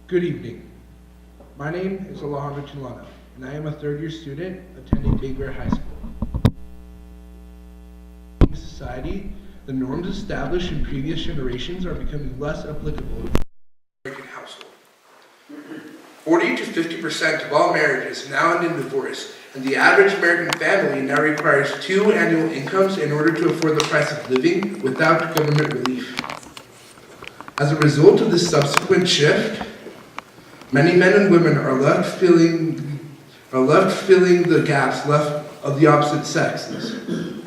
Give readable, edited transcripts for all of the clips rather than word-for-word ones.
Good evening. My name is Alejandro Atilano, and I am a third-year student attending Big Bear High School. In society, the norms established in previous generations are becoming less applicable in the American household. 40 to 50% of all marriages now end in divorce, and the average American family now requires 2 annual incomes in order to afford the price of living without government relief. As a result of this subsequent shift, many men and women are left filling the gaps left of the opposite sexes.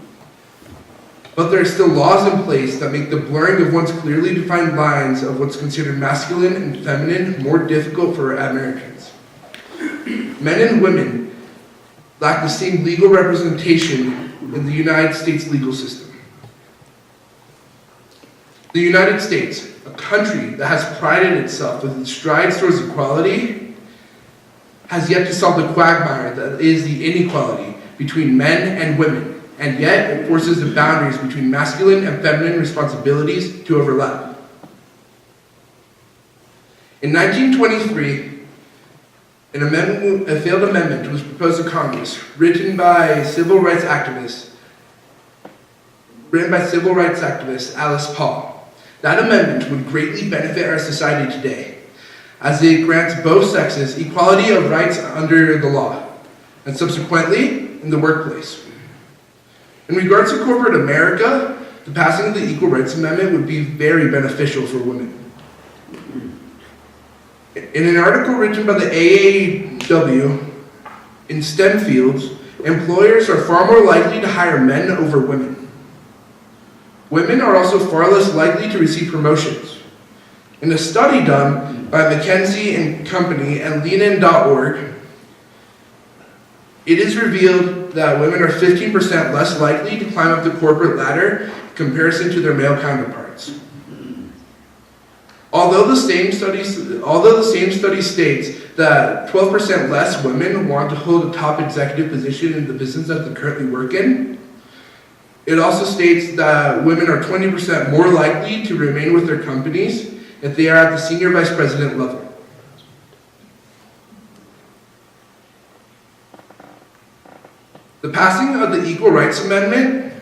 But there are still laws in place that make the blurring of once clearly defined lines of what's considered masculine and feminine more difficult for Americans. Men and women lack the same legal representation in the United States legal system. The United States, a country that has prided itself with its strides towards equality, has yet to solve the quagmire that is the inequality between men and women, and yet it forces the boundaries between masculine and feminine responsibilities to overlap. In 1923, a failed amendment was proposed to Congress, written by civil rights activist Alice Paul. That amendment would greatly benefit our society today, as it grants both sexes equality of rights under the law, and subsequently in the workplace. In regards to corporate America, the passing of the Equal Rights Amendment would be very beneficial for women. In an article written by the AAW, in STEM fields, employers are far more likely to hire men over women. Women are also far less likely to receive promotions. In a study done by McKinsey and Company and Leanin.org, it is revealed that women are 15% less likely to climb up the corporate ladder in comparison to their male counterparts. Although the same study states that 12% less women want to hold a top executive position in the business that they currently work in, it also states that women are 20% more likely to remain with their companies if they are at the senior vice president level. The passing of the Equal Rights Amendment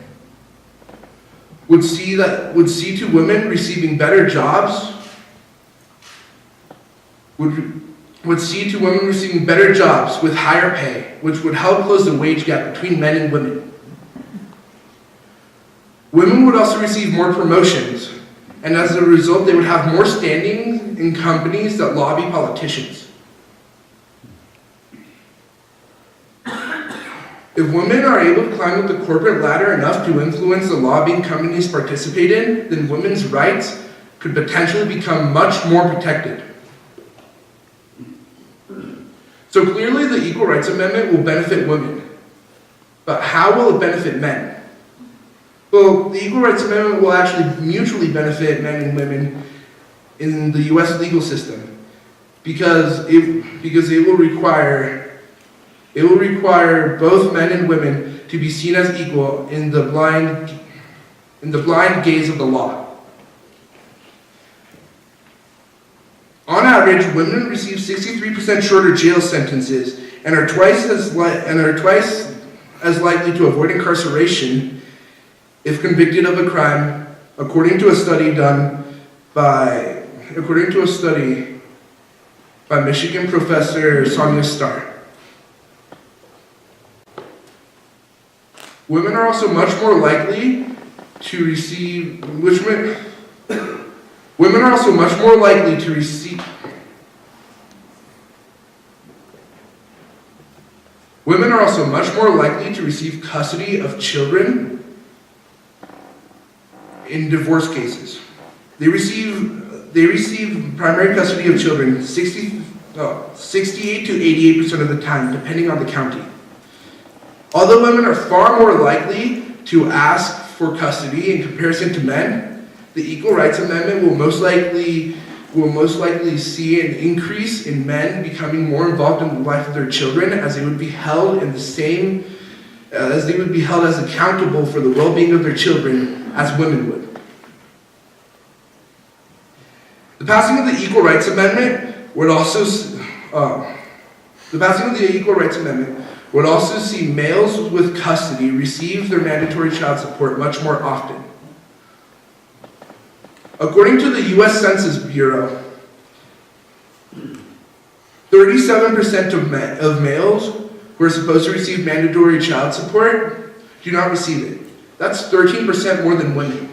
would see to women receiving better jobs with higher pay, which would help close the wage gap between men and women. Women would also receive more promotions, and as a result, they would have more standing in companies that lobby politicians. If women are able to climb up the corporate ladder enough to influence the lobbying companies participate in, then women's rights could potentially become much more protected. So clearly the Equal Rights Amendment will benefit women, but how will it benefit men? Well, the Equal Rights Amendment will actually mutually benefit men and women in the U.S. legal system because it will require both men and women to be seen as equal in the blind gaze of the law. On average, women receive 63% shorter jail sentences and are twice as likely to avoid incarceration if convicted of a crime, according to a study by Michigan professor Sonia Starr. Women are also much more likely to receive custody of children in divorce cases. They receive primary custody of children 68 to 88% of the time, depending on the county. Although women are far more likely to ask for custody in comparison to men, the Equal Rights Amendment will most likely see an increase in men becoming more involved in the life of their children, as they would be held as accountable for the well-being of their children as women would. The passing of the Equal Rights Amendment would also, the passing of the Equal Rights Amendment would also see males with custody receive their mandatory child support much more often. According to the U.S. Census Bureau, 37% of males who are supposed to receive mandatory child support do not receive it. That's 13% more than women.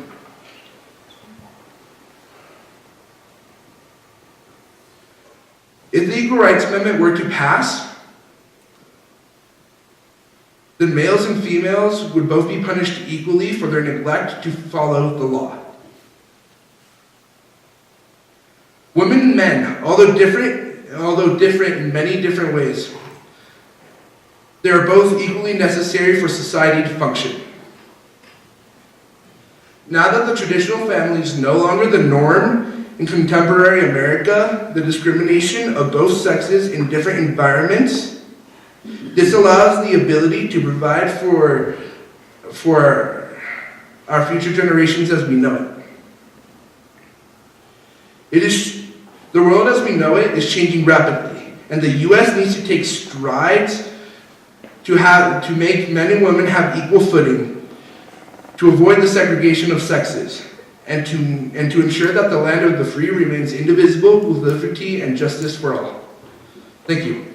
If the Equal Rights Amendment were to pass, then males and females would both be punished equally for their neglect to follow the law. Women and men, although different in many different ways, they are both equally necessary for society to function. Now that the traditional family is no longer the norm in contemporary America, the discrimination of both sexes in different environments, this allows the ability to provide for our future generations as we know it. The world as we know it is changing rapidly, and the U.S. needs to take strides to make men and women have equal footing, to avoid the segregation of sexes, and to ensure that the land of the free remains indivisible with liberty and justice for all. Thank you.